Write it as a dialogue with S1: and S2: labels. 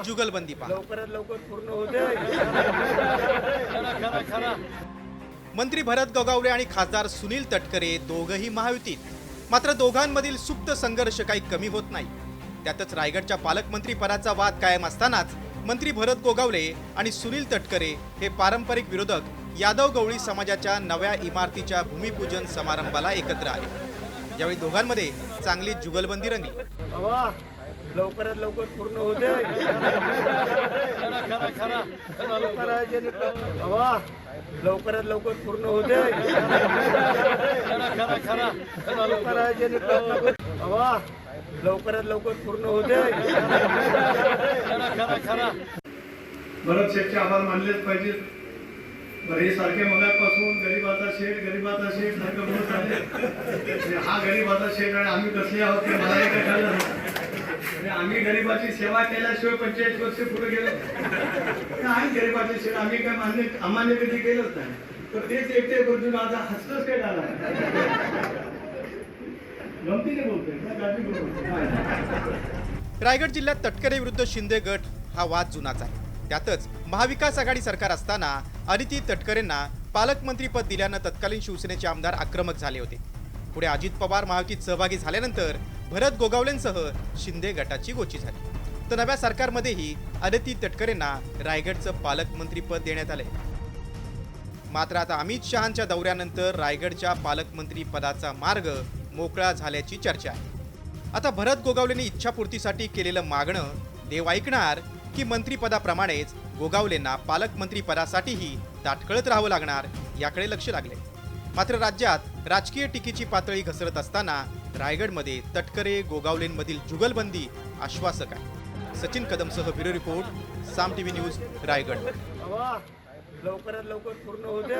S1: जुगलबंदी पहा।
S2: लवकरात लवकर पूर्ण होते।
S1: मंत्री भरत गोगावले आणि खासदार सुनील तटकरे दोघंही महायुतीत, मात्र दोघांमधील सुप्त संघर्ष काही कमी होत नाही। त्यातच रायगडच्या पालकमंत्री पदाचा वाद कायम असतानाच मंत्री भरत गोगावले आणि सुनील तटकरे हे पारंपरिक विरोधक यादव गवळी समाजाच्या नव्या इमारतीच्या भूमिपूजन समारंभाला एकत्र आले। यावेळी दोघांमध्ये चांगली जुगलबंदी रंगली।
S2: लवकरात लवकर पूर्ण होते। लवकरात लवकर पूर्ण होते। लवकरात लवकर पूर्ण होते।
S3: भरत शेठचे आभार मानलेच पाहिजेत। हे सारखे मगापासून गरीबाचा शेठ सारखं बोलत आहे। हा गरीबाचा शेठ आणि आम्ही कसले आहोत ते मला एक कळलं नाही। आम्ही गरीबाची सेवा केल्याशिवाय 45 वर्ष पुढे गेलो काय गरीबाचे शेठ आम्ही काय अमान्य कधी केलंच नाही। तर तेच एकटे बदलून आता हसतच काय झाला गमतीने बोलतोय।
S1: रायगड जिल्ह्यात तटकरे विरुद्ध शिंदे गट हा वाद जुनाच आहे। त्यातच महाविकास आघाडी सरकार असताना अदिती तटकरेंना पालकमंत्रीपद दिल्यानं तत्कालीन शिवसेनेचे आमदार आक्रमक झाले होते। पुढे अजित पवार महायुतीत सहभागी झाल्यानंतर भरत गोगावलेंसह शिंदे गटाची गोची झाली। तर नव्या सरकारमध्येही अदिती तटकरेंना रायगडचं पालकमंत्रीपद देण्यात आले। मात्र आता अमित शहांच्या दौऱ्यानंतर रायगडच्या पालकमंत्री पदाचा मार्ग मोकळा झाल्याची चर्चा आहे। आता भरत गोगावलेंनी इच्छापूर्तीसाठी केलेलं मागणं देव ऐकणार की मंत्रीपदाप्रमाणेच गोगावलेंना पालकमंत्री पदासाठीही ताटकळत राहावं लागणार याकडे लक्ष लागले। मात्र राज्यात राजकीय टीकेची पातळी घसरत असताना रायगडमध्ये तटकरे गोगावलेंमधील जुगलबंदी आश्वासक आहे। सचिन कदमसह ब्युरो रिपोर्ट साम टीव्ही न्यूज रायगड।
S2: लवकरात लवकर पूर्ण होते।